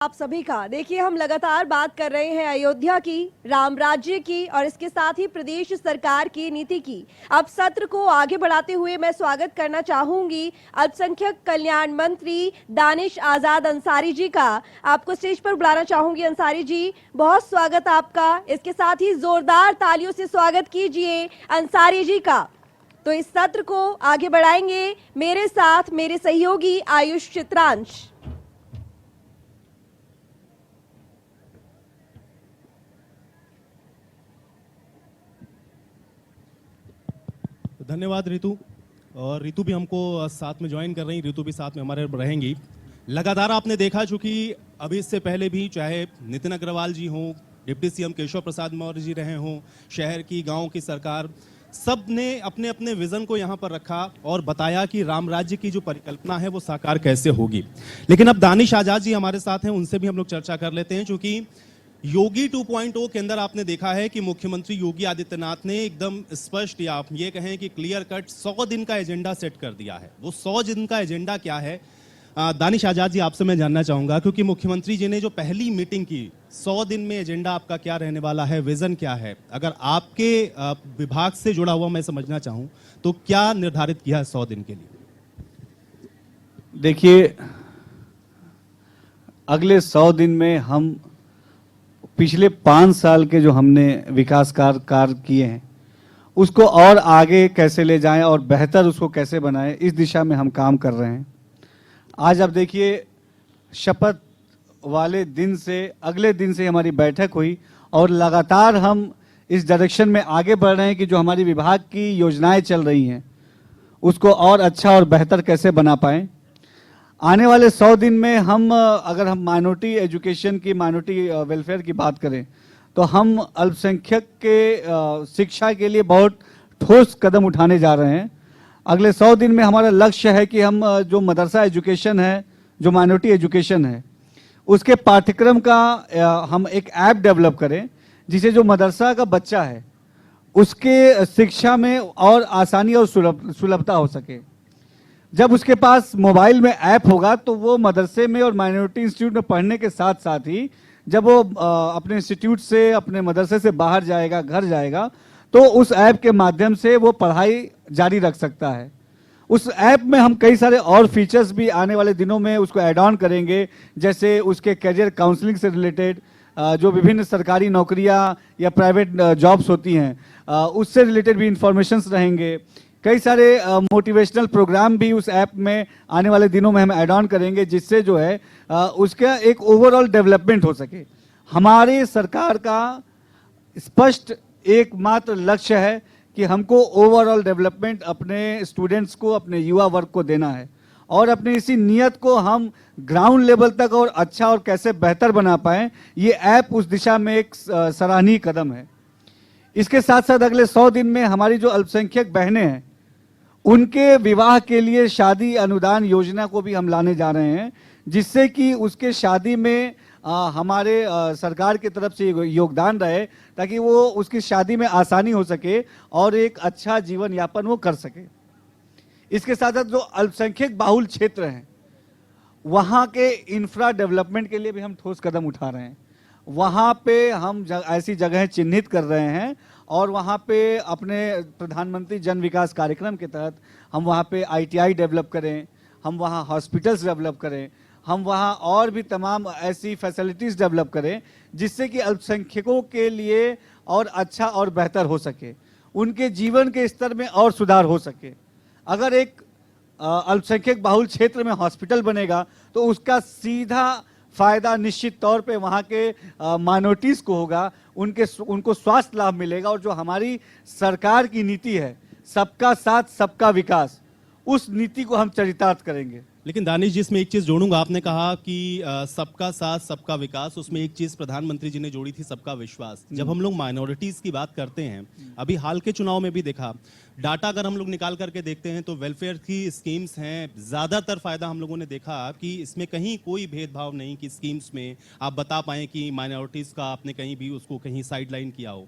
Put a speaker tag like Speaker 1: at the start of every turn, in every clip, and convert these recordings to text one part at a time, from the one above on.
Speaker 1: आप सभी का। देखिए, हम लगातार बात कर रहे हैं अयोध्या की, राम राज्य की और इसके साथ ही प्रदेश सरकार की नीति की। अब सत्र को आगे बढ़ाते हुए मैं स्वागत करना चाहूंगी अल्पसंख्यक कल्याण मंत्री दानिश आजाद अंसारी जी का। आपको स्टेज पर बुलाना चाहूंगी। अंसारी जी, बहुत स्वागत आपका। इसके साथ ही जोरदार तालियों से स्वागत कीजिए अंसारी जी का। तो इस सत्र को आगे बढ़ाएंगे मेरे साथ मेरे सहयोगी आयुष चित्रांश।
Speaker 2: धन्यवाद रितु। और रितु भी हमको साथ में ज्वाइन कर रही, रितु भी साथ में हमारे रहेंगी। लगातार आपने देखा, चूंकि अभी इससे पहले भी चाहे नितिन अग्रवाल जी हों, डिप्टी सीएम केशव प्रसाद मौर्य जी रहे हों, शहर की गांव की सरकार, सब ने अपने अपने विजन को यहां पर रखा और बताया कि राम राज्य की जो परिकल्पना है वो साकार कैसे होगी। लेकिन अब दानिश आजाद जी हमारे साथ हैं, उनसे भी हम लोग चर्चा कर लेते हैं। क्योंकि योगी 2.0 के अंदर आपने देखा है कि मुख्यमंत्री योगी आदित्यनाथ ने एकदम स्पष्ट, या आप ये कहें कि क्लियर कट 100 दिन का एजेंडा सेट कर दिया है। वो 100 दिन का एजेंडा क्या है, दानिश आजाद जी आपसे मैं जानना चाहूंगा। क्योंकि मुख्यमंत्री जी ने जो पहली मीटिंग की, 100 दिन में एजेंडा आपका क्या रहने वाला है, विजन क्या है, अगर आपके विभाग से जुड़ा हुआ मैं समझना चाहूं तो क्या निर्धारित किया है 100 दिन के लिए?
Speaker 3: देखिए, अगले 100 दिन में हम पिछले 5 साल के जो हमने विकास कार्य किए हैं उसको और आगे कैसे ले जाएं और बेहतर उसको कैसे बनाएं, इस दिशा में हम काम कर रहे हैं। आज आप देखिए, शपथ वाले दिन से अगले दिन से हमारी बैठक हुई और लगातार हम इस डायरेक्शन में आगे बढ़ रहे हैं कि जो हमारी विभाग की योजनाएं चल रही हैं उसको और अच्छा और बेहतर कैसे बना पाएं। आने वाले 100 दिन में हम, अगर हम माइनॉरिटी एजुकेशन की, माइनॉरिटी वेलफेयर की बात करें तो हम अल्पसंख्यक के शिक्षा के लिए बहुत ठोस कदम उठाने जा रहे हैं। अगले 100 दिन में हमारा लक्ष्य है कि हम जो मदरसा एजुकेशन है, जो माइनॉरिटी एजुकेशन है, उसके पाठ्यक्रम का हम एक ऐप डेवलप करें जिसे जो मदरसा का बच्चा है उसके शिक्षा में और आसानी और सुलभता हो सके। जब उसके पास मोबाइल में ऐप होगा तो वो मदरसे में और माइनॉरिटी इंस्टीट्यूट में पढ़ने के साथ साथ ही जब वो अपने इंस्टीट्यूट से, अपने मदरसे से बाहर जाएगा, घर जाएगा, तो उस ऐप के माध्यम से वो पढ़ाई जारी रख सकता है। उस ऐप में हम कई सारे और फीचर्स भी आने वाले दिनों में उसको ऐड ऑन करेंगे, जैसे उसके करियर काउंसलिंग से रिलेटेड जो विभिन्न सरकारी नौकरियां या प्राइवेट जॉब्स होती हैं उससे रिलेटेड भी इंफॉर्मेशंस रहेंगे। कई सारे मोटिवेशनल प्रोग्राम भी उस ऐप में आने वाले दिनों में हम ऐड ऑन करेंगे, जिससे जो है उसका एक ओवरऑल डेवलपमेंट हो सके। हमारी सरकार का स्पष्ट एकमात्र लक्ष्य है कि हमको ओवरऑल डेवलपमेंट अपने स्टूडेंट्स को, अपने युवा वर्ग को देना है और अपनी इसी नियत को हम ग्राउंड लेवल तक और अच्छा और कैसे बेहतर बना पाएं, ये ऐप उस दिशा में एक सराहनीय कदम है। इसके साथ साथ अगले 100 दिन में हमारी जो अल्पसंख्यक बहनें हैं उनके विवाह के लिए शादी अनुदान योजना को भी हम लाने जा रहे हैं, जिससे कि उसके शादी में हमारे सरकार की तरफ से योगदान रहे, ताकि वो उसकी शादी में आसानी हो सके और एक अच्छा जीवन यापन वो कर सके। इसके साथ साथ जो अल्पसंख्यक बाहुल क्षेत्र हैं वहाँ के इंफ्रा डेवलपमेंट के लिए भी हम ठोस कदम उठा रहे हैं। वहाँ पे हम ऐसी जगहें चिन्हित कर रहे हैं और वहाँ पे अपने प्रधानमंत्री जन विकास कार्यक्रम के तहत हम वहाँ पे ITI डेवलप करें, हम वहाँ हॉस्पिटल्स डेवलप करें, हम वहाँ और भी तमाम ऐसी फैसिलिटीज़ डेवलप करें जिससे कि अल्पसंख्यकों के लिए और अच्छा और बेहतर हो सके, उनके जीवन के स्तर में और सुधार हो सके। अगर एक अल्पसंख्यक बाहुल क्षेत्र में हॉस्पिटल बनेगा तो उसका सीधा फायदा निश्चित तौर पे वहाँ के माइनॉरिटीज़ को होगा, उनको स्वास्थ्य लाभ मिलेगा। और जो हमारी सरकार की नीति है, सबका साथ सबका विकास, उस नीति को हम चरितार्थ करेंगे।
Speaker 2: लेकिन दानिश जी, इसमें एक चीज जोड़ूंगा। आपने कहा कि सबका साथ सबका विकास, उसमें एक चीज प्रधानमंत्री जी ने जोड़ी थी, सबका विश्वास। जब हम लोग माइनॉरिटीज की बात करते हैं, अभी हाल के चुनाव में भी देखा, डाटा अगर हम लोग निकाल करके देखते हैं तो वेलफेयर की स्कीम्स हैं, ज्यादातर फायदा हम लोगों ने देखा कि इसमें कहीं कोई भेदभाव नहीं कि स्कीम्स में आप बता पाएं कि माइनॉरिटीज का आपने कहीं भी उसको कहीं साइडलाइन किया हो।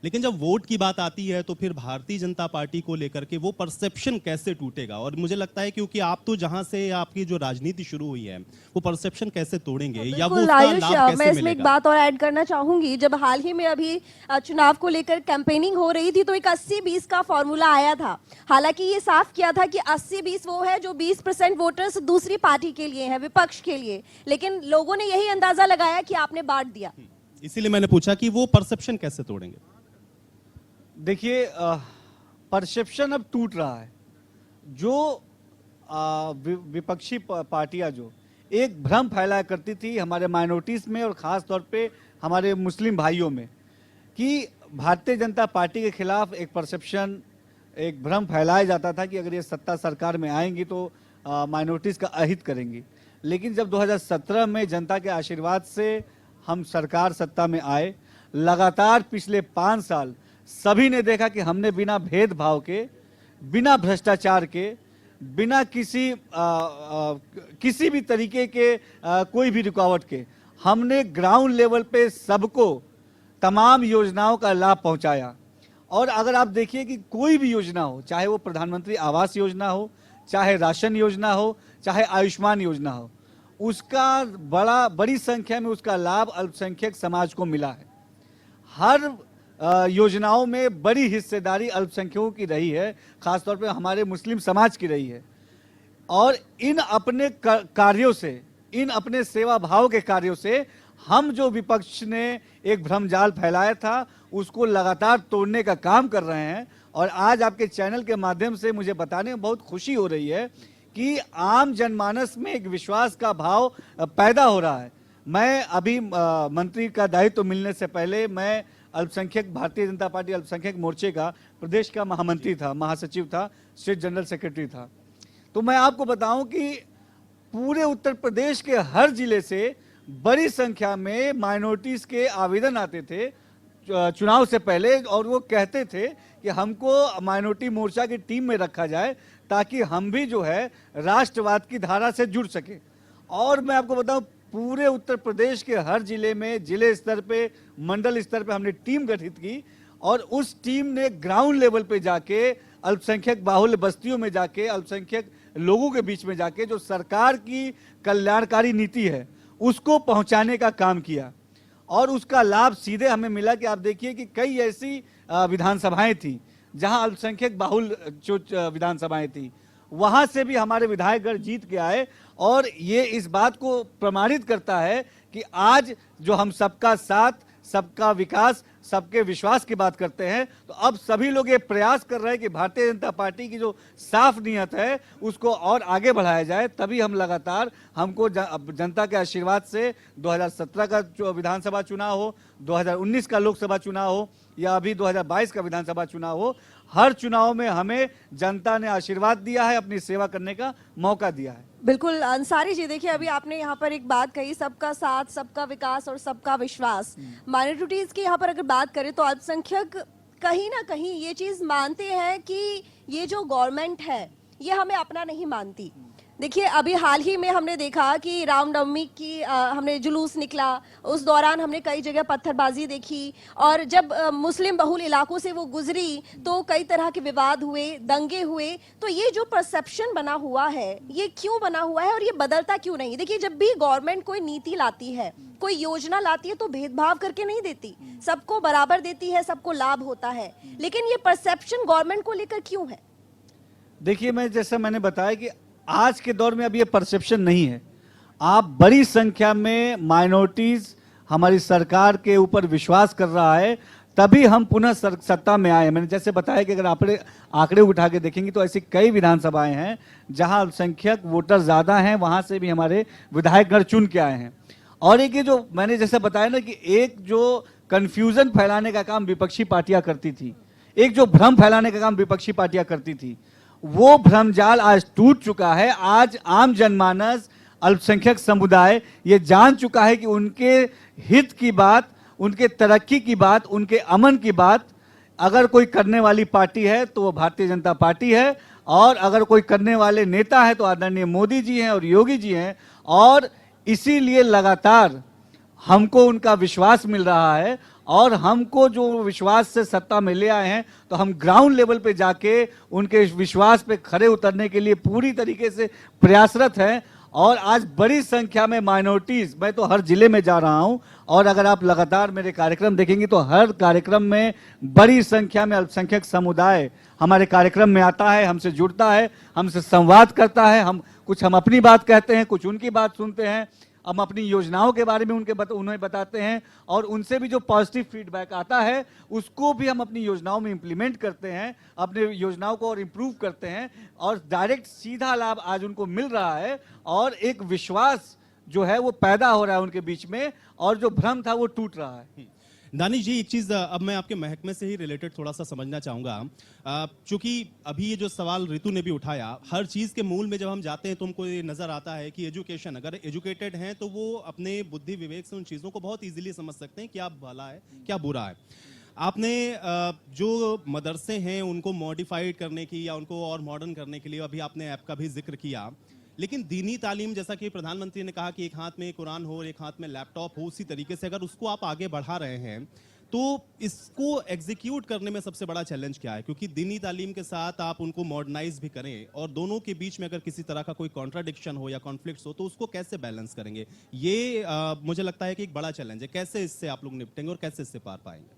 Speaker 2: लेकिन जब वोट की बात आती है तो फिर भारतीय जनता पार्टी को लेकर के वो परसेप्शन कैसे टूटेगा? और मुझे लगता है क्योंकि आप तो जहां से आपकी जो राजनीति शुरू हुई है वो परसेप्शन कैसे तोड़ेंगे या वो
Speaker 1: बिल्कुल
Speaker 2: उसका
Speaker 1: आयुष,
Speaker 2: लाभ
Speaker 1: मैं
Speaker 2: कैसे
Speaker 1: इसमें एक
Speaker 2: मिलेगा?
Speaker 1: बात और ऐड करना चाहूंगी। जब हाल ही में अभी चुनाव को लेकर कैंपेनिंग हो रही थी तो एक 80-20 का फॉर्मूला आया था। हालांकि ये साफ किया था कि 80-20 वो है जो 20% वोटर्स दूसरी पार्टी के लिए है, विपक्ष के लिए, लेकिन लोगों ने यही अंदाजा लगाया कि आपने बांट दिया।
Speaker 2: इसीलिए मैंने पूछा कि वो परसेप्शन कैसे तोड़ेंगे?
Speaker 3: देखिए, परसेप्शन अब टूट रहा है। जो विपक्षी पार्टियां जो एक भ्रम फैलाया करती थी हमारे माइनॉरिटीज में और खास तौर पे हमारे मुस्लिम भाइयों में कि भारतीय जनता पार्टी के खिलाफ एक परसेप्शन, एक भ्रम फैलाया जाता था कि अगर ये सत्ता सरकार में आएंगी तो माइनॉरिटीज का अहित करेंगी। लेकिन जब 2017 में जनता के आशीर्वाद से हम सरकार सत्ता में आए, लगातार पिछले 5 साल सभी ने देखा कि हमने बिना भेदभाव के, बिना भ्रष्टाचार के, बिना किसी भी तरीके के कोई भी रुकावट के हमने ग्राउंड लेवल पे सबको तमाम योजनाओं का लाभ पहुंचाया। और अगर आप देखिए कि कोई भी योजना हो, चाहे वो प्रधानमंत्री आवास योजना हो, चाहे राशन योजना हो, चाहे आयुष्मान योजना हो, उसका बड़ी संख्या में उसका लाभ अल्पसंख्यक समाज को मिला है। हर योजनाओं में बड़ी हिस्सेदारी अल्पसंख्यकों की रही है, खासतौर पे हमारे मुस्लिम समाज की रही है। और इन अपने कार्यों से, इन अपने सेवा भाव के कार्यों से हम जो विपक्ष ने एक भ्रमजाल फैलाया था उसको लगातार तोड़ने का काम कर रहे हैं। और आज आपके चैनल के माध्यम से मुझे बताने में बहुत खुशी हो रही है कि आम जनमानस में एक विश्वास का भाव पैदा हो रहा है। मैं अभी मंत्री का दायित्व मिलने से पहले मैं अल्पसंख्यक भारतीय जनता पार्टी अल्पसंख्यक मोर्चे का प्रदेश का महामंत्री था, महासचिव था, स्टेट जनरल सेक्रेटरी था। तो मैं आपको बताऊं कि पूरे उत्तर प्रदेश के हर जिले से बड़ी संख्या में माइनॉरिटीज के आवेदन आते थे चुनाव से पहले, और वो कहते थे कि हमको माइनॉरिटी मोर्चा की टीम में रखा जाए ताकि हम भी जो है राष्ट्रवाद की धारा से जुड़ सके। और मैं आपको बताऊं पूरे उत्तर प्रदेश के हर जिले में, जिले स्तर पे, मंडल स्तर पे हमने टीम गठित की और उस टीम ने ग्राउंड लेवल पे जाके अल्पसंख्यक बाहुल्य बस्तियों में जाके, अल्पसंख्यक लोगों के बीच में जाके जो सरकार की कल्याणकारी नीति है उसको पहुंचाने का काम किया। और उसका लाभ सीधे हमें मिला कि आप देखिए कि कई ऐसी विधानसभाएं थी जहां अल्पसंख्यक बाहुल जो विधानसभाएं थी, वहां से भी हमारे विधायकगण जीत के आए। और ये इस बात को प्रमाणित करता है कि आज जो हम सबका साथ, सबका विकास, सबके विश्वास की बात करते हैं, तो अब सभी लोग ये प्रयास कर रहे हैं कि भारतीय जनता पार्टी की जो साफ नीयत है उसको और आगे बढ़ाया जाए। तभी हम लगातार, हमको जनता के आशीर्वाद से 2017 का जो विधानसभा चुनाव हो, 2019 का लोकसभा चुनाव हो या अभी 2022 का विधानसभा चुनाव हो, हर चुनाव में हमें जनता ने आशीर्वाद दिया है, अपनी सेवा करने का मौका दिया है।
Speaker 1: बिल्कुल अंसारी जी, देखिए अभी आपने यहाँ पर एक बात कही, सबका साथ, सबका विकास और सबका विश्वास। माइनॉरिटीज की यहाँ पर अगर बात करें तो अल्पसंख्यक कहीं ना कहीं ये चीज मानते हैं कि ये जो गवर्नमेंट है ये हमें अपना नहीं मानती। देखिए अभी हाल ही में हमने देखा कि रामनवमी की हमने जुलूस निकला, उस दौरान हमने कई जगह पत्थरबाजी देखी, और जब मुस्लिम बहुल इलाकों से वो गुजरी तो कई तरह के विवाद हुए, दंगे हुए। तो ये जो परसेप्शन बना हुआ है ये क्यों बना हुआ है और ये बदलता क्यों नहीं? देखिए जब भी गवर्नमेंट कोई नीति लाती है, कोई योजना लाती है तो भेदभाव करके नहीं देती, सबको बराबर देती है, सबको लाभ होता है। लेकिन ये परसेप्शन गवर्नमेंट को लेकर क्यों है?
Speaker 3: देखिए, जैसा मैंने बताया कि आज के दौर में अब ये परसेप्शन नहीं है। आप बड़ी संख्या में माइनॉरिटीज हमारी सरकार के ऊपर विश्वास कर रहा है, तभी हम पुनः सत्ता में आए। मैंने जैसे बताया कि अगर आप आंकड़े उठा के देखेंगे तो ऐसी कई विधानसभाएं हैं जहां अल्पसंख्यक वोटर ज्यादा हैं, वहां से भी हमारे विधायकगण चुन के आए हैं। और एक ये जो मैंने जैसे बताया ना कि एक जो कंफ्यूजन फैलाने का काम विपक्षी पार्टियां करती थी, एक जो भ्रम फैलाने का काम विपक्षी पार्टियां करती थी, वो भ्रमजाल आज टूट चुका है। आज आम जनमानस, अल्पसंख्यक समुदाय ये जान चुका है कि उनके हित की बात, उनके तरक्की की बात, उनके अमन की बात अगर कोई करने वाली पार्टी है तो वो भारतीय जनता पार्टी है, और अगर कोई करने वाले नेता है तो आदरणीय मोदी जी हैं और योगी जी हैं। और इसीलिए लगातार हमको उनका विश्वास मिल रहा है और हमको जो विश्वास से सत्ता में ले आए हैं, तो हम ग्राउंड लेवल पे जाके उनके विश्वास पे खरे उतरने के लिए पूरी तरीके से प्रयासरत हैं। और आज बड़ी संख्या में माइनॉरिटीज, मैं तो हर जिले में जा रहा हूं और अगर आप लगातार मेरे कार्यक्रम देखेंगे तो हर कार्यक्रम में बड़ी संख्या में अल्पसंख्यक समुदाय हमारे कार्यक्रम में आता है, हमसे जुड़ता है, हमसे संवाद करता है। हम अपनी बात कहते हैं, कुछ उनकी बात सुनते हैं, हम अपनी योजनाओं के बारे में उन्हें बताते हैं और उनसे भी जो पॉजिटिव फीडबैक आता है उसको भी हम अपनी योजनाओं में इंप्लीमेंट करते हैं, अपने योजनाओं को और इम्प्रूव करते हैं और डायरेक्ट सीधा लाभ आज उनको मिल रहा है और एक विश्वास जो है वो पैदा हो रहा है उनके बीच में और जो भ्रम था वो टूट रहा है।
Speaker 2: दानिश जी, एक चीज अब मैं आपके महकमे से ही रिलेटेड थोड़ा सा समझना चाहूंगा, क्योंकि अभी ये जो सवाल रितु ने भी उठाया, हर चीज के मूल में जब हम जाते हैं तो हमको ये नजर आता है कि एजुकेशन, अगर एजुकेटेड हैं तो वो अपने बुद्धि विवेक से उन चीजों को बहुत इजीली समझ सकते हैं क्या भला है क्या बुरा है। आपने जो मदरसे हैं उनको मॉडिफाइड करने की या उनको और मॉडर्न करने के लिए अभी आपने ऐप का भी जिक्र किया, लेकिन दीनी तालीम, जैसा कि प्रधानमंत्री ने कहा कि एक हाथ में कुरान हो और एक हाथ में लैपटॉप हो, उसी तरीके से अगर उसको आप आगे बढ़ा रहे हैं तो इसको एग्जीक्यूट करने में सबसे बड़ा चैलेंज क्या है? क्योंकि दीनी तालीम के साथ आप उनको मॉडर्नाइज भी करें और दोनों के बीच में अगर किसी तरह का कोई कॉन्ट्राडिक्शन हो या कॉन्फ्लिक्ट्स हो तो उसको कैसे बैलेंस करेंगे? ये मुझे लगता है कि एक बड़ा चैलेंज है। कैसे इससे आप लोग निपटेंगे और कैसे इससे पार पाएंगे?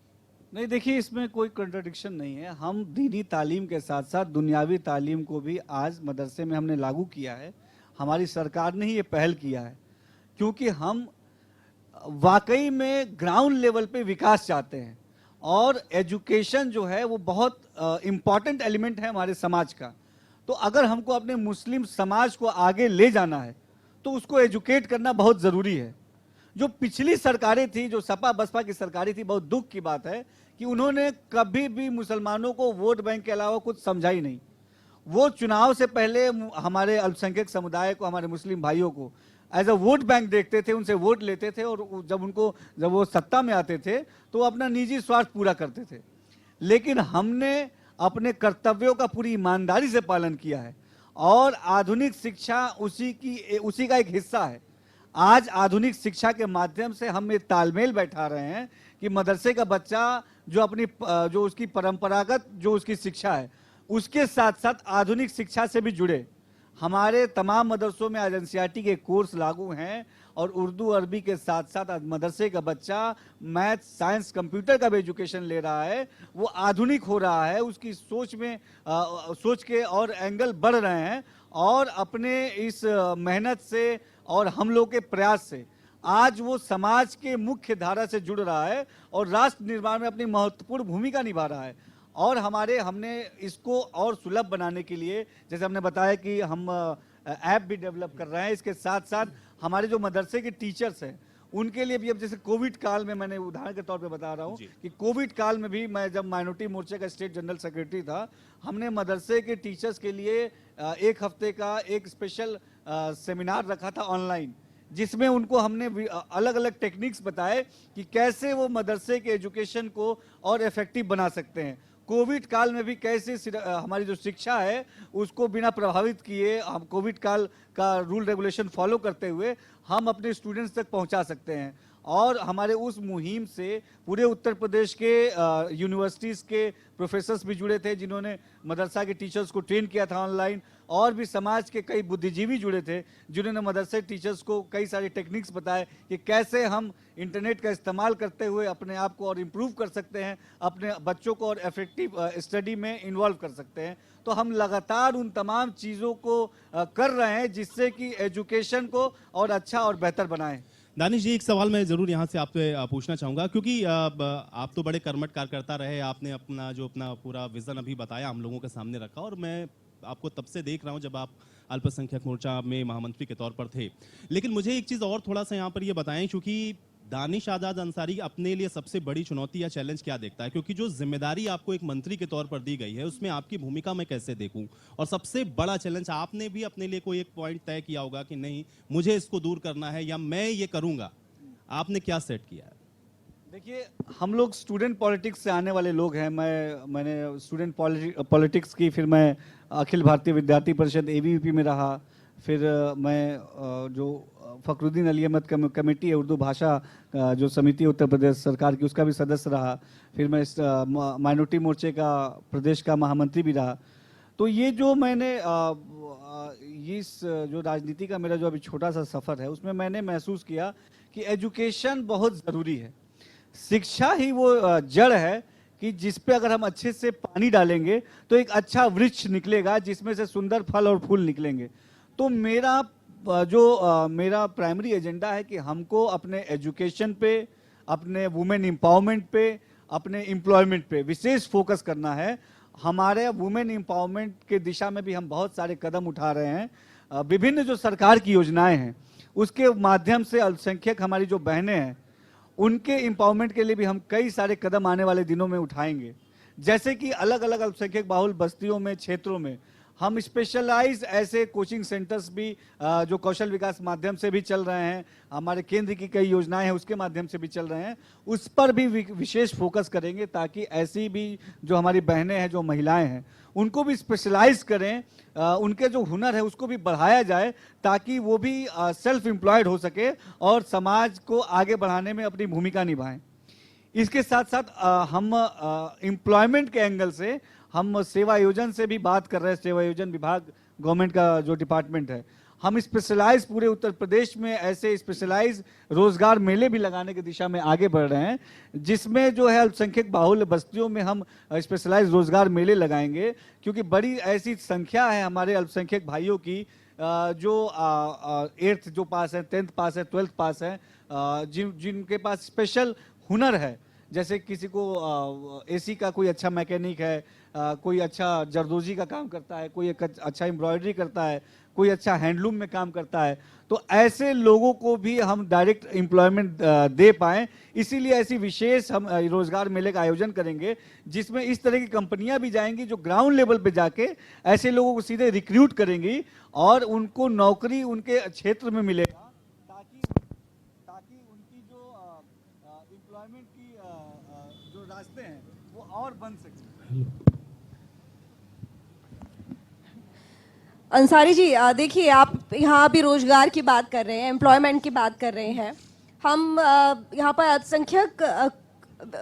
Speaker 3: नहीं, देखिए, इसमें कोई कंट्राडिक्शन नहीं है। हम दीनी तालीम के साथ साथ दुनियावी तालीम को भी आज मदरसे में हमने लागू किया है। हमारी सरकार ने ही ये पहल किया है क्योंकि हम वाकई में ग्राउंड लेवल पे विकास चाहते हैं और एजुकेशन जो है वो बहुत इम्पॉर्टेंट एलिमेंट है हमारे समाज का। तो अगर हमको अपने मुस्लिम समाज को आगे ले जाना है तो उसको एजुकेट करना बहुत ज़रूरी है। जो पिछली सरकारें थी, जो सपा बसपा की सरकारें थी, बहुत दुख की बात है कि उन्होंने कभी भी मुसलमानों को वोट बैंक के अलावा कुछ समझा ही नहीं। वो चुनाव से पहले हमारे अल्पसंख्यक समुदाय को, हमारे मुस्लिम भाइयों को एज अ वोट बैंक देखते थे, उनसे वोट लेते थे और जब वो सत्ता में आते थे तो वो अपना निजी स्वार्थ पूरा करते थे। लेकिन हमने अपने कर्तव्यों का पूरी ईमानदारी से पालन किया है और आधुनिक शिक्षा उसी का एक हिस्सा है। आज आधुनिक शिक्षा के माध्यम से हम एक तालमेल बैठा रहे हैं कि मदरसे का बच्चा जो उसकी परंपरागत जो उसकी शिक्षा है उसके साथ साथ आधुनिक शिक्षा से भी जुड़े। हमारे तमाम मदरसों में आज एनसीईआरटी के कोर्स लागू हैं और उर्दू अरबी के साथ साथ आज मदरसे का बच्चा मैथ, साइंस, कंप्यूटर का भी एजुकेशन ले रहा है। वो आधुनिक हो रहा है, उसकी सोच के और एंगल बढ़ रहे हैं और अपने इस मेहनत से और हम लोग के प्रयास से आज वो समाज के मुख्य धारा से जुड़ रहा है और राष्ट्र निर्माण में अपनी महत्वपूर्ण भूमिका निभा रहा है। और हमने इसको और सुलभ बनाने के लिए, जैसे हमने बताया कि हम ऐप भी डेवलप कर रहे हैं, इसके साथ साथ हमारे जो मदरसे के टीचर्स हैं उनके लिए भी, अब जैसे कोविड काल में, मैंने उदाहरण के तौर पे बता रहा हूँ कि कोविड काल में भी मैं जब माइनॉरिटी मोर्चे का स्टेट जनरल सेक्रेटरी था, हमने मदरसे के टीचर्स के लिए एक हफ्ते का एक स्पेशल सेमिनार रखा था ऑनलाइन, जिसमें उनको हमने अलग अलग टेक्निक्स बताए कि कैसे वो मदरसे के एजुकेशन को और इफेक्टिव बना सकते हैं। कोविड काल में भी कैसे हमारी जो शिक्षा है उसको बिना प्रभावित किए हम कोविड काल का रूल रेगुलेशन फॉलो करते हुए हम अपने स्टूडेंट्स तक पहुंचा सकते हैं। और हमारे उस मुहिम से पूरे उत्तर प्रदेश के यूनिवर्सिटीज़ के प्रोफेसर्स भी जुड़े थे जिन्होंने मदरसा के टीचर्स को ट्रेन किया था ऑनलाइन, और भी समाज के कई बुद्धिजीवी जुड़े थे जिन्होंने मदरसे टीचर्स को कई सारे टेक्निक्स बताए कि कैसे हम इंटरनेट का इस्तेमाल करते हुए अपने आप को और इम्प्रूव कर सकते हैं, अपने बच्चों को और इफेक्टिव स्टडी में इन्वॉल्व कर सकते हैं। तो हम लगातार उन तमाम चीज़ों को कर रहे हैं जिससे कि एजुकेशन को और अच्छा और बेहतर बनाएं।
Speaker 2: दानिश जी, एक सवाल मैं जरूर यहाँ से आपसे पूछना चाहूंगा, क्योंकि आप तो बड़े कर्मठ कार्यकर्ता रहे, आपने अपना पूरा विजन अभी बताया, हम लोगों के सामने रखा, और मैं आपको तब से देख रहा हूँ जब आप अल्पसंख्यक मोर्चा में महामंत्री के तौर पर थे। लेकिन मुझे एक चीज़ और थोड़ा सा यहाँ पर ये बताएं, क्योंकि दानिश आजाद अंसारी अपने लिए सबसे बड़ी चुनौती या चैलेंज क्या देखता है? क्योंकि जो जिम्मेदारी आपको एक मंत्री के तौर पर दी गई है उसमें आपकी भूमिका मैं कैसे देखूं, और सबसे बड़ा चैलेंज आपने भी अपने लिए कोई एक पॉइंट तय किया होगा कि नहीं मुझे इसको दूर करना है या मैं ये करूंगा, आपने क्या सेट किया है?
Speaker 3: देखिए, हम लोग स्टूडेंट पॉलिटिक्स से आने वाले लोग हैं। मैंने स्टूडेंट पॉलिटिक्स की, फिर मैं अखिल भारतीय विद्यार्थी परिषद ABVP में रहा, फिर मैं जो फखरुद्दीन अली अहमद कमेटी है उर्दू भाषा जो समिति है उत्तर प्रदेश सरकार की, उसका भी सदस्य रहा। फिर मैं माइनॉरिटी मोर्चे का प्रदेश का महामंत्री भी रहा। तो ये जो मैंने इस जो राजनीति का मेरा जो अभी छोटा सा सफ़र है उसमें मैंने महसूस किया कि एजुकेशन बहुत ज़रूरी है। शिक्षा ही वो जड़ है कि जिस पे अगर हम अच्छे से पानी डालेंगे तो एक अच्छा वृक्ष निकलेगा जिसमें से सुंदर फल और फूल निकलेंगे। तो मेरा मेरा प्राइमरी एजेंडा है कि हमको अपने एजुकेशन पे, अपने वुमेन एम्पावरमेंट पे, अपने एम्प्लॉयमेंट पे विशेष फोकस करना है। हमारे वुमेन एम्पावरमेंट के दिशा में भी हम बहुत सारे कदम उठा रहे हैं। विभिन्न जो सरकार की योजनाएं हैं उसके माध्यम से अल्पसंख्यक हमारी जो बहनें हैं उनके एम्पावरमेंट के लिए भी हम कई सारे कदम आने वाले दिनों में उठाएंगे। जैसे कि अलग अलग अल्पसंख्यक बाहुल बस्तियों में, क्षेत्रों में हम स्पेशलाइज ऐसे कोचिंग सेंटर्स भी जो कौशल विकास माध्यम से भी चल रहे हैं, हमारे केंद्र की कई योजनाएं हैं उसके माध्यम से भी चल रहे हैं, उस पर भी विशेष फोकस करेंगे ताकि ऐसी भी जो हमारी बहनें हैं, जो महिलाएं हैं, उनको भी स्पेशलाइज करें, उनके जो हुनर है उसको भी बढ़ाया जाए ताकि वो भी सेल्फ एम्प्लॉयड हो सके और समाज को आगे बढ़ाने में अपनी भूमिका निभाएं। इसके साथ साथ हम एम्प्लॉयमेंट के एंगल से हम सेवा योजन से भी बात कर रहे हैं। सेवा योजन विभाग गवर्नमेंट का जो डिपार्टमेंट है, हम स्पेशलाइज पूरे उत्तर प्रदेश में ऐसे स्पेशलाइज रोजगार मेले भी लगाने की दिशा में आगे बढ़ रहे हैं, जिसमें जो है अल्पसंख्यक बाहुल्य बस्तियों में हम स्पेशलाइज रोजगार मेले लगाएंगे। क्योंकि बड़ी ऐसी संख्या है हमारे अल्पसंख्यक भाइयों की जो 8th जो पास है, 10th पास है, 12th पास है, जिनके पास स्पेशल हुनर है। जैसे किसी को एसी का कोई अच्छा मैकेनिक है, कोई अच्छा जरदोजी का काम करता है, कोई एक अच्छा एम्ब्रॉयडरी करता है, कोई अच्छा हैंडलूम में काम करता है। तो ऐसे लोगों को भी हम डायरेक्ट एम्प्लॉयमेंट दे पाएँ, इसीलिए ऐसी विशेष हम रोजगार मेले का आयोजन करेंगे जिसमें इस तरह की कंपनियां भी जाएंगी जो ग्राउंड लेवल पे जाके ऐसे लोगों को सीधे रिक्रूट करेंगी और उनको नौकरी उनके क्षेत्र में मिलेगा ताकि उनकी जो एम्प्लॉयमेंट की जो रास्ते हैं वो और बन सके।
Speaker 1: अंसारी जी, देखिए आप यहाँ अभी रोजगार की बात कर रहे हैं, एम्प्लॉयमेंट की बात कर रहे हैं। हम यहाँ पर अल्पसंख्यक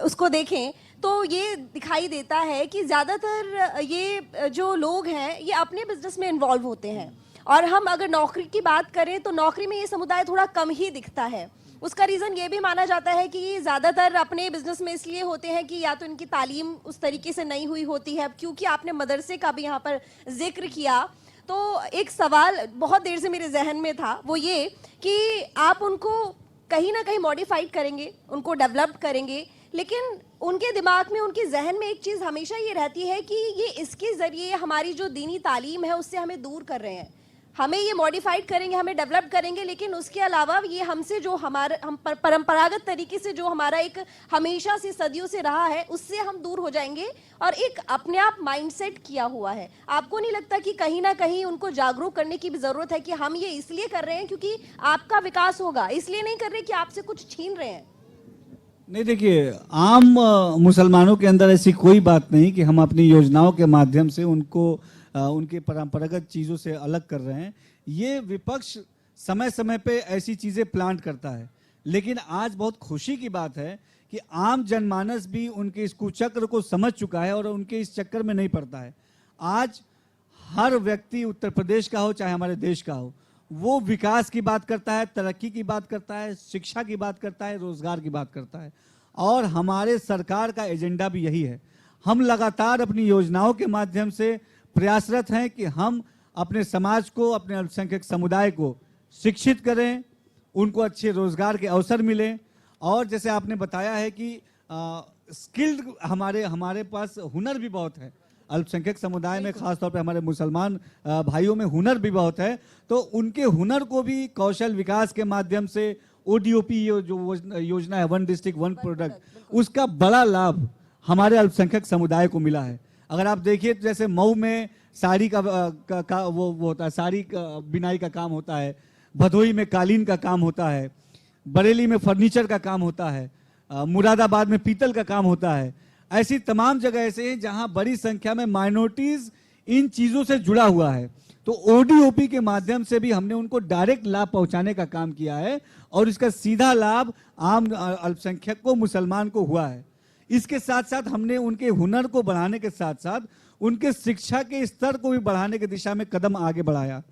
Speaker 1: उसको देखें तो ये दिखाई देता है कि ज़्यादातर ये जो लोग हैं ये अपने बिजनेस में इन्वॉल्व होते हैं, और हम अगर नौकरी की बात करें तो नौकरी में ये समुदाय थोड़ा कम ही दिखता है। उसका रीज़न ये भी माना जाता है कि ये ज़्यादातर अपने बिजनेस में इसलिए होते हैं कि या तो इनकी तालीम उस तरीके से नहीं हुई होती है। क्योंकि आपने मदरसे का भी यहाँ पर जिक्र किया, तो एक सवाल बहुत देर से मेरे जहन में था, वो ये कि आप उनको कहीं ना कहीं मॉडिफाइड करेंगे, उनको डेवलप करेंगे, लेकिन उनके दिमाग में, उनके जहन में एक चीज़ हमेशा ये रहती है कि ये इसके ज़रिए हमारी जो दीनी तालीम है उससे हमें दूर कर रहे हैं। हमें ये मॉडिफाइड करेंगे, हमें डेवलप करेंगे, लेकिन उसके अलावा ये हमसे जो हम परंपरागत तरीके से जो हमारा एक हमेशा से सदियों से रहा है उससे हम दूर हो जाएंगे और एक अपने आप माइंडसेट किया हुआ है। आपको नहीं लगता कि कहीं ना कहीं उनको जागरूक करने की भी ज़रूरत है कि हम ये इसलिए कर रहे हैं क्योंकि आपका विकास होगा, इसलिए नहीं कर रहे कि आपसे कुछ छीन रहे हैं?
Speaker 3: नहीं, देखिए, आम मुसलमानों के अंदर ऐसी कोई बात नहीं कि हम अपनी योजनाओं के माध्यम से उनको उनके परंपरागत चीज़ों से अलग कर रहे हैं। ये विपक्ष समय समय पे ऐसी चीज़ें प्लांट करता है, लेकिन आज बहुत खुशी की बात है कि आम जनमानस भी उनके इस कुचक्र को समझ चुका है और उनके इस चक्कर में नहीं पड़ता है। आज हर व्यक्ति उत्तर प्रदेश का हो चाहे हमारे देश का हो, वो विकास की बात करता है, तरक्की की बात करता है, शिक्षा की बात करता है, रोजगार की बात करता है। और हमारे सरकार का एजेंडा भी यही है। हम लगातार अपनी योजनाओं के माध्यम से प्रयासरत हैं कि हम अपने समाज को, अपने अल्पसंख्यक समुदाय को शिक्षित करें, उनको अच्छे रोजगार के अवसर मिलें। और जैसे आपने बताया है कि स्किल्ड हमारे पास हुनर भी बहुत है। अल्पसंख्यक समुदाय में खासतौर पे हमारे मुसलमान भाइयों में हुनर भी बहुत है, तो उनके हुनर को भी कौशल विकास के माध्यम से ODOP जो योजना है, वन डिस्ट्रिक्ट वन प्रोडक्ट, उसका बड़ा लाभ हमारे अल्पसंख्यक समुदाय को मिला है। अगर आप देखिए तो जैसे मऊ में साड़ी का वो होता है, साड़ी का बिनाई का काम होता है, भदोई में कालीन का काम होता है, बरेली में फर्नीचर का काम होता है, मुरादाबाद में पीतल का काम होता है। ऐसी तमाम जगह ऐसे हैं जहां बड़ी संख्या में माइनॉरिटीज इन चीज़ों से जुड़ा हुआ है। तो ओडीओपी के माध्यम से भी हमने उनको डायरेक्ट लाभ पहुंचाने का काम किया है और इसका सीधा लाभ आम अल्पसंख्यक को, मुसलमान को हुआ है। इसके साथ साथ हमने उनके हुनर को बढ़ाने के साथ साथ उनके शिक्षा के स्तर को भी बढ़ाने की दिशा में कदम आगे बढ़ाया।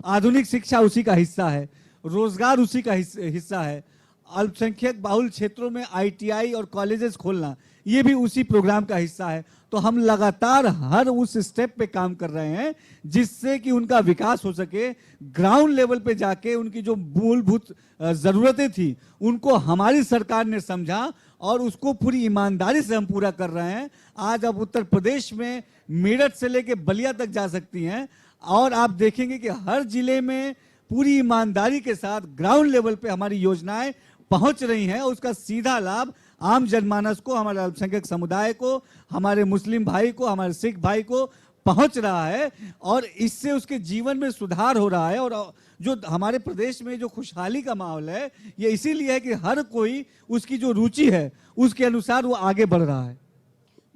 Speaker 3: आधुनिक शिक्षा उसी का हिस्सा है, रोजगार उसी का हिस्सा है, अल्पसंख्यक बाहुल क्षेत्रों में आईटीआई और कॉलेजेस खोलना ये भी उसी प्रोग्राम का हिस्सा है। तो हम लगातार हर उस स्टेप पे काम कर रहे हैं जिससे कि उनका विकास हो सके। ग्राउंड लेवल पे जाके उनकी जो मूलभूत जरूरतें थी उनको हमारी सरकार ने समझा और उसको पूरी ईमानदारी से हम पूरा कर रहे हैं। आज अब उत्तर प्रदेश में मेरठ से लेके बलिया तक जा सकती हैं और आप देखेंगे कि हर जिले में पूरी ईमानदारी के साथ ग्राउंड लेवल पे हमारी योजनाएं पहुंच रही हैं और उसका सीधा लाभ आम जनमानस को, हमारे अल्पसंख्यक समुदाय को, हमारे मुस्लिम भाई को, हमारे सिख भाई को पहुंच रहा है और इससे उसके जीवन में सुधार हो रहा है। और जो हमारे प्रदेश में जो खुशहाली का माहौल है ये इसीलिए है कि हर कोई उसकी जो रुचि है उसके अनुसार वो आगे बढ़ रहा है।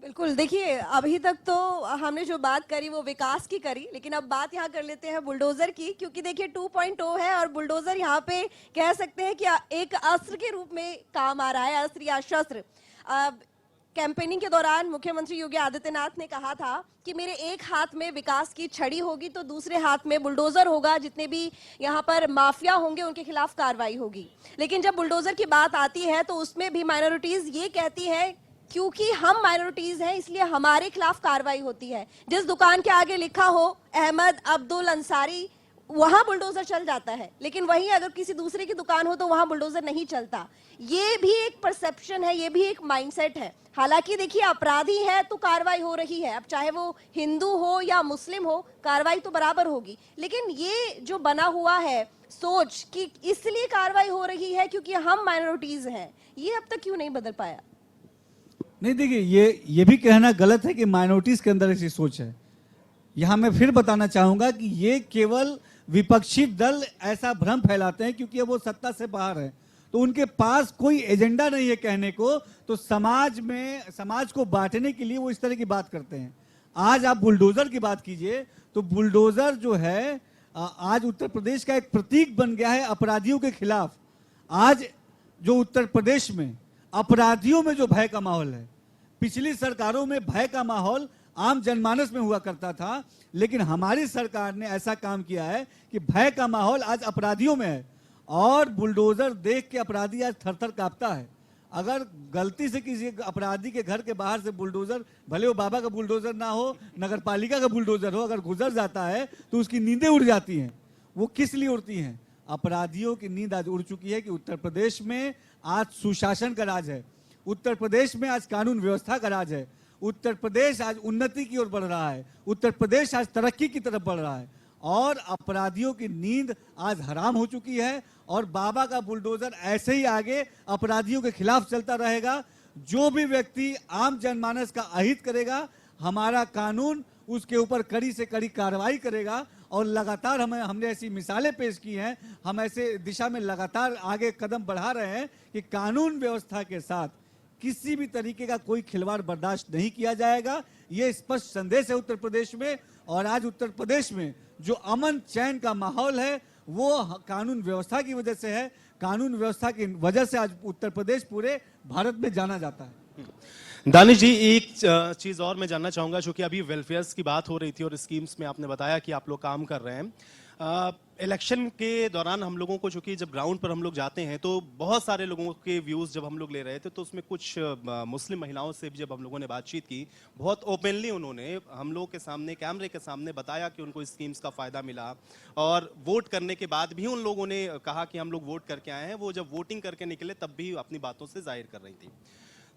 Speaker 1: बिल्कुल, देखिए अभी तक तो हमने जो बात करी वो विकास की करी, लेकिन अब बात यहाँ कर लेते हैं बुलडोजर की, क्योंकि देखिए 2.0 है और बुलडोजर यहाँ पे कह सकते हैं कि एक अस्त्र के रूप में काम आ रहा है, अस्त्र या शस्त्र। कैंपेनिंग के दौरान मुख्यमंत्री योगी आदित्यनाथ ने कहा था कि मेरे एक हाथ में विकास की छड़ी होगी तो दूसरे हाथ में बुलडोजर होगा, जितने भी यहाँ पर माफिया होंगे उनके खिलाफ कार्रवाई होगी। लेकिन जब बुलडोजर की बात आती है तो उसमें भी माइनॉरिटीज ये कहती है क्योंकि हम माइनॉरिटीज हैं इसलिए हमारे खिलाफ कार्रवाई होती है। जिस दुकान के आगे लिखा हो अहमद अब्दुल अंसारी वहां बुलडोजर चल जाता है, लेकिन वहीं अगर किसी दूसरे की दुकान हो तो वहां बुलडोजर नहीं चलता। ये भी एक परसेप्शन है, ये भी एक माइंडसेट है। हालांकि देखिए अपराधी है तो कार्रवाई हो रही है, अब चाहे वो हिंदू हो या मुस्लिम हो कार्रवाई तो बराबर होगी। लेकिन ये जो बना हुआ है सोच कि इसलिए कार्रवाई हो रही है क्योंकि हम माइनॉरिटीज हैं, ये अब तक क्यों नहीं बदल पाया?
Speaker 3: नहीं, देखिए ये भी कहना गलत है कि माइनॉरिटीज के अंदर ऐसी सोच है। यहां मैं फिर बताना चाहूंगा कि ये केवल विपक्षी दल ऐसा भ्रम फैलाते हैं क्योंकि वो सत्ता से बाहर है, तो उनके पास कोई एजेंडा नहीं है कहने को, तो समाज को बांटने के लिए वो इस तरह की बात करते हैं। आज आप बुलडोजर की बात कीजिए तो बुलडोजर जो है आज उत्तर प्रदेश का एक प्रतीक बन गया है अपराधियों के खिलाफ। आज जो उत्तर प्रदेश में अपराधियों में जो भय का माहौल है, पिछली सरकारों में भय का माहौल आम जनमानस में हुआ करता था, लेकिन हमारी सरकार ने ऐसा काम किया है कि भय का माहौल आज अपराधियों में है और बुलडोजर देख के अपराधी आज थर-थर कांपता है। अगर गलती से किसी अपराधी के घर के बाहर से बुलडोजर, भले वो बाबा का बुलडोजर ना हो, नगर पालिका का बुलडोजर हो, अगर गुजर जाता है तो उसकी नींदें उड़ जाती हैं। वो किस लिए उड़ती हैं? अपराधियों की नींद आज उड़ चुकी है कि उत्तर प्रदेश में आज सुशासन का राज है, उत्तर प्रदेश में आज कानून व्यवस्था का राज है, उत्तर प्रदेश आज उन्नति की ओर बढ़ रहा है, उत्तर प्रदेश आज तरक्की की तरफ बढ़ रहा है और अपराधियों की नींद आज हराम हो चुकी है। और बाबा का बुलडोजर ऐसे ही आगे अपराधियों के खिलाफ चलता रहेगा। जो भी व्यक्ति आम जनमानस का अहित करेगा, हमारा कानून उसके ऊपर कड़ी से कड़ी कार्रवाई करेगा और लगातार हमने ऐसी मिसालें पेश की हैं, हम ऐसे दिशा में लगातार आगे कदम बढ़ा रहे हैं कि कानून व्यवस्था के साथ किसी भी तरीके का कोई खिलवाड़ बर्दाश्त नहीं किया जाएगा। ये स्पष्ट संदेश है उत्तर प्रदेश में। और आज उत्तर प्रदेश में जो अमन चैन का माहौल है वो कानून व्यवस्था की वजह से है। कानून व्यवस्था की वजह से आज उत्तर प्रदेश पूरे भारत में जाना जाता है।
Speaker 2: दानिश जी, एक चीज और मैं जानना चाहूंगा, चूंकि अभी वेलफेयर्स की बात हो रही थी और स्कीम्स में आपने बताया कि आप लोग काम कर रहे हैं। इलेक्शन के दौरान हम लोगों को, चूंकि जब ग्राउंड पर हम लोग जाते हैं तो बहुत सारे लोगों के व्यूज जब हम लोग ले रहे थे, तो उसमें कुछ मुस्लिम महिलाओं से भी जब हम लोगों ने बातचीत की, बहुत ओपनली उन्होंने हम लोग के सामने, कैमरे के सामने बताया कि उनको स्कीम्स का फायदा मिला। और वोट करने के बाद भी उन लोगों ने कहा कि हम लोग वोट करके आए हैं। वो जब वोटिंग करके निकले तब भी अपनी बातों से जाहिर कर रही थी।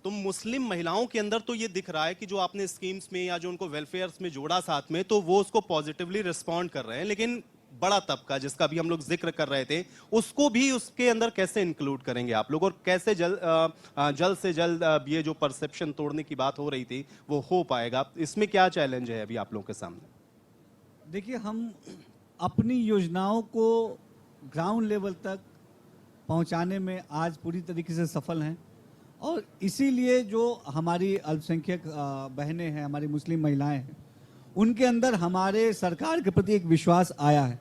Speaker 2: तो मुस्लिम महिलाओं के अंदर तो ये दिख रहा है कि जो आपने स्कीम्स में या जो उनको वेलफेयर्स में जोड़ा साथ में, तो वो उसको पॉजिटिवली रिस्पॉन्ड कर रहे हैं। लेकिन बड़ा तबका जिसका भी हम लोग जिक्र कर रहे थे, उसको भी उसके अंदर कैसे इंक्लूड करेंगे आप लोग, और कैसे जल्द से जल्द ये जो परसेप्शन तोड़ने की बात हो रही थी वो हो पाएगा? इसमें क्या चैलेंज है अभी आप लोगों के सामने?
Speaker 3: देखिए, हम अपनी योजनाओं को ग्राउंड लेवल तक पहुंचाने में आज पूरी तरीके से सफल हैं और इसीलिए जो हमारी अल्पसंख्यक बहनें हैं, हमारी मुस्लिम महिलाएं हैं, उनके अंदर हमारे सरकार के प्रति एक विश्वास आया है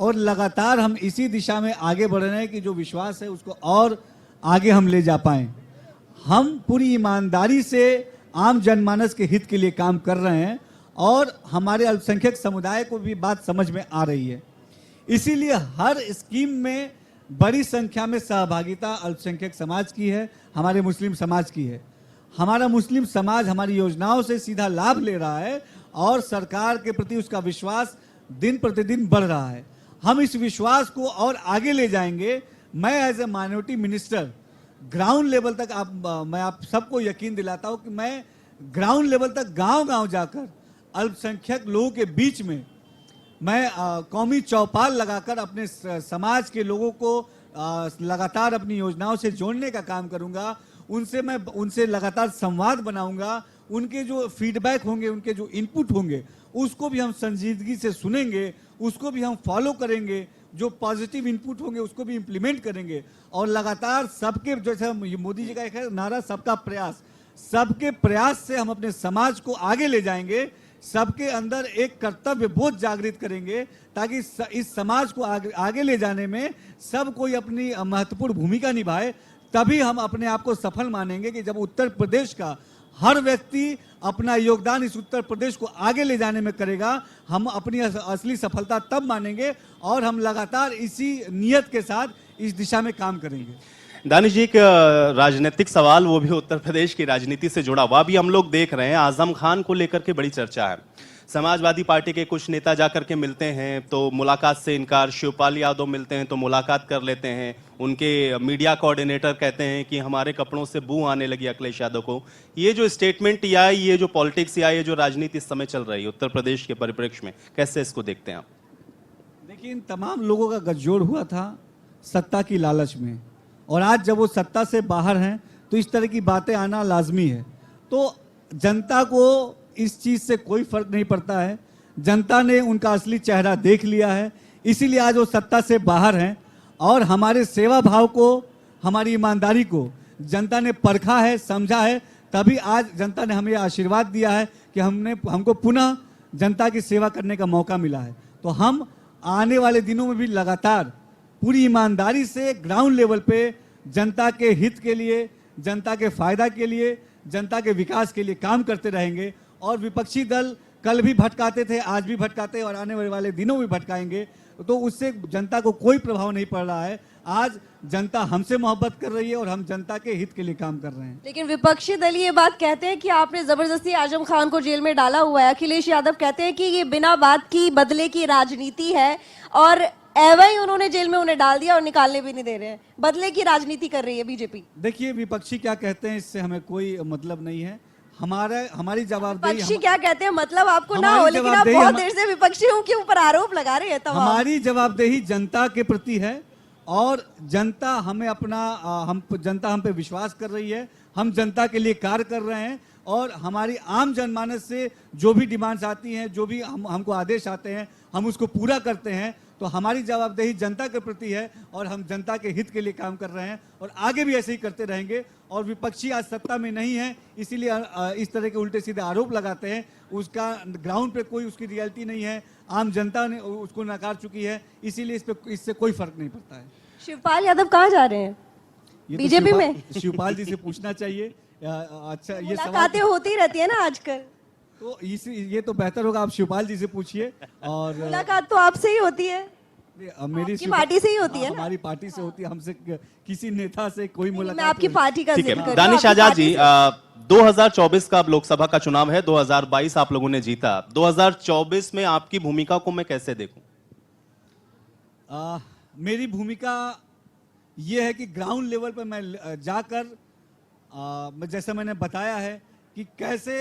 Speaker 3: और लगातार हम इसी दिशा में आगे बढ़ रहे हैं कि जो विश्वास है उसको और आगे हम ले जा पाएं। हम पूरी ईमानदारी से आम जनमानस के हित के लिए काम कर रहे हैं और हमारे अल्पसंख्यक समुदाय को भी बात समझ में आ रही है। इसीलिए हर स्कीम में बड़ी संख्या में सहभागिता अल्पसंख्यक समाज की है, हमारे मुस्लिम समाज की है। हमारा मुस्लिम समाज हमारी योजनाओं से सीधा लाभ ले रहा है और सरकार के प्रति उसका विश्वास दिन प्रतिदिन बढ़ रहा है। हम इस विश्वास को और आगे ले जाएंगे। मैं as a minority minister ground level तक मैं आप सबको यकीन दिलाता हूं कि मैं ग्राउंड लेवल तक गांव-गांव जाकर अल्पसंख्यक लोगों के बीच में मैं कौमी चौपाल लगाकर अपने समाज के लोगों को लगातार अपनी योजनाओं से जोड़ने का काम करूंगा। मैं उनसे लगातार संवाद बनाऊंगा। उनके जो फीडबैक होंगे, उनके जो इनपुट होंगे, उसको भी हम संजीदगी से सुनेंगे, उसको भी हम फॉलो करेंगे। जो पॉजिटिव इनपुट होंगे उसको भी इम्प्लीमेंट करेंगे और लगातार सबके, जैसे मोदी जी का एक है नारा, सबका प्रयास, सबके प्रयास से हम अपने समाज को आगे ले जाएंगे। सबके अंदर एक कर्तव्य बोध जागृत करेंगे ताकि इस समाज को आगे ले जाने में सब कोई अपनी महत्वपूर्ण भूमिका निभाए। तभी हम अपने आप को सफल मानेंगे कि जब उत्तर प्रदेश का हर व्यक्ति अपना योगदान इस उत्तर प्रदेश को आगे ले जाने में करेगा, हम अपनी असली सफलता तब मानेंगे और हम लगातार इसी नियत के साथ इस दिशा में काम करेंगे।
Speaker 2: दानिश जी, एक राजनीतिक सवाल, वो भी उत्तर प्रदेश की राजनीति से जुड़ा हुआ भी हम लोग देख रहे हैं। आजम खान को लेकर के बड़ी चर्चा है। समाजवादी पार्टी के कुछ नेता जाकर के मिलते हैं तो मुलाकात से इनकार, शिवपाल यादव मिलते हैं तो मुलाकात कर लेते हैं। उनके मीडिया कोऑर्डिनेटर कहते हैं कि हमारे कपड़ों से बू आने लगी अखिलेश यादव को। ये जो स्टेटमेंट या ये जो पॉलिटिक्स या ये जो राजनीति इस समय चल रही है उत्तर प्रदेश के परिप्रेक्ष्य में, कैसे इसको देखते हैं आप?
Speaker 3: देखिए, इन तमाम लोगों का गठजोड़ हुआ था सत्ता की लालच में और आज जब वो सत्ता से बाहर हैं तो इस तरह की बातें आना लाजमी है। तो जनता को इस चीज से कोई फर्क नहीं पड़ता है। जनता ने उनका असली चेहरा देख लिया है, इसीलिए आज वो सत्ता से बाहर हैं और हमारे सेवा भाव को, हमारी ईमानदारी को जनता ने परखा है, समझा है। तभी आज जनता ने हमें आशीर्वाद दिया है कि हमको पुनः जनता की सेवा करने का मौका मिला है। तो हम आने वाले दिनों में भी लगातार पूरी ईमानदारी से ग्राउंड लेवल पे जनता के हित के लिए, जनता के फायदा के लिए, जनता के विकास के लिए काम करते रहेंगे। और विपक्षी दल कल भी भटकाते थे, आज भी भटकाते और आने वाले दिनों में भटकाएंगे, तो उससे जनता को कोई प्रभाव नहीं पड़ रहा है। आज जनता हमसे मोहब्बत कर रही है और हम जनता के हित के लिए काम कर रहे हैं।
Speaker 1: लेकिन विपक्षी दल ये बात कहते हैं कि आपने जबरदस्ती आजम खान को जेल में डाला हुआ है। अखिलेश यादव कहते हैं कि ये बिना बात की बदले की राजनीति है और एवं ही उन्होंने जेल में उन्हें डाल दिया और निकालने भी नहीं दे रहे हैं। बदले की राजनीति कर रही है बीजेपी।
Speaker 3: देखिए, विपक्षी क्या कहते हैं इससे हमें कोई मतलब नहीं है। हमारी जवाबदेही,
Speaker 1: विपक्षी क्या कहते हैं मतलब आपको ना हो, लेकिन आप बहुत देर से विपक्षियों के ऊपर आरोप लगा रहे हैं।
Speaker 3: हमारी जवाबदेही जनता के प्रति है और जनता हमें जनता हम पे विश्वास कर रही है। हम जनता के लिए कार्य कर रहे हैं और हमारी आम जनमानस से जो भी डिमांड्स आती हैं, जो भी हमको आदेश आते हैं, हम उसको पूरा करते हैं। तो हमारी जवाबदेही जनता के प्रति है और हम जनता के हित के लिए काम कर रहे हैं और आगे भी ऐसे ही करते रहेंगे। और विपक्षी आज सत्ता में नहीं है, इसीलिए इस तरह के उल्टे सीधे आरोप लगाते हैं। उसका ग्राउंड पे कोई उसकी रियलिटी नहीं है। आम जनता ने उसको नकार चुकी है, इसीलिए इससे कोई फर्क नहीं पड़ता है।
Speaker 1: शिवपाल यादव कहाँ जा रहे हैं? बीजेपी में?
Speaker 3: शिवपाल जी से पूछना चाहिए। अच्छा, ये
Speaker 1: मुलाकातें होती रहती है ना आजकल,
Speaker 3: तो ये तो बेहतर होगा आप शिवपाल जी से पूछिए। और
Speaker 1: मुलाकात तो आपसे ही होती है, मेरी पार्टी से ही होती है ना?
Speaker 3: हमारी पार्टी से होती है, हमसे किसी नेता से कोई मुलाकात।
Speaker 1: मैं आपकी पार्टी का जिक्र कर रही हूं।
Speaker 2: दानिश आजाद जी, 2024 का अब लोकसभा का चुनाव है, 2022 आप लोगों ने जीता। 2024 में आपकी भूमिका को मैं कैसे देखूं?
Speaker 3: मेरी भूमिका ये है कि ग्राउंड लेवल पर मैं जाकर जैसा मैंने बताया है कि कैसे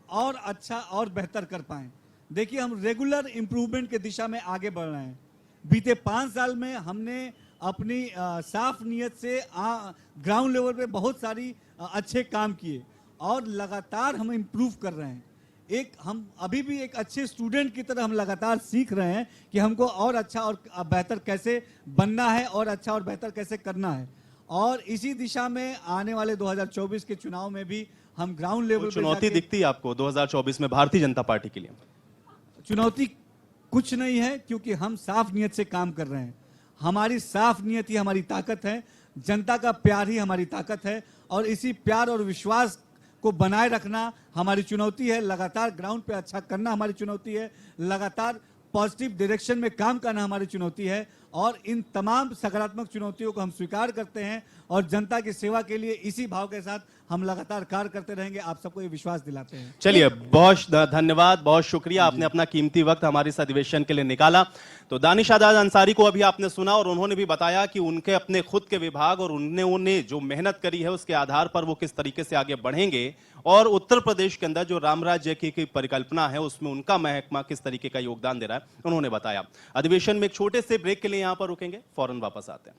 Speaker 3: और अच्छा और बेहतर कर पाएं। देखिए, हम रेगुलर इंप्रूवमेंट के दिशा में आगे बढ़ रहे हैं। बीते 5 साल में हमने अपनी साफ नियत से ग्राउंड लेवल पे बहुत सारी अच्छे काम किए और लगातार हम इम्प्रूव कर रहे हैं। हम अभी भी एक अच्छे स्टूडेंट की तरह हम लगातार सीख रहे हैं कि हमको और अच्छा और बेहतर कैसे बनना है और अच्छा और बेहतर कैसे करना है। और इसी दिशा में आने वाले 2024 के चुनाव में भी हम ग्राउंड लेवल पर
Speaker 2: चुनौती दिखती है आपको 2024 में भारतीय जनता पार्टी के लिए?
Speaker 3: चुनौती कुछ नहीं है, क्योंकि हम साफ नीयत से काम कर रहे हैं। हमारी साफ नीयत ही हमारी ताकत है, जनता का प्यार ही हमारी ताकत है, और इसी प्यार और विश्वास को बनाए रखना हमारी चुनौती है। लगातार ग्राउंड पे अच्छा करना हमारी चुनौती है, लगातार पॉजिटिव डायरेक्शन में काम करना हमारी चुनौती है, और इन तमाम सकारात्मक चुनौतियों को हम स्वीकार करते हैं और जनता की सेवा के लिए इसी भाव के साथ हम लगातार कार्य करते रहेंगे। आप सबको ये विश्वास दिलाते हैं।
Speaker 2: चलिए, बहुत धन्यवाद, बहुत शुक्रिया, आपने अपना कीमती वक्त हमारे इस अधिवेशन के लिए निकाला। तो दानिश आजाद अंसारी को अभी आपने सुना, और उन्होंने भी बताया कि उनके अपने खुद के विभाग और उन्होंने जो मेहनत करी है उसके आधार पर वो किस तरीके से आगे बढ़ेंगे, और उत्तर प्रदेश के अंदर जो राम राज्य की परिकल्पना है उसमें उनका महकमा किस तरीके का योगदान दे रहा है उन्होंने बताया। अधिवेशन में एक छोटे से ब्रेक के लिए यहां पर रुकेंगे, फौरन वापस आते हैं।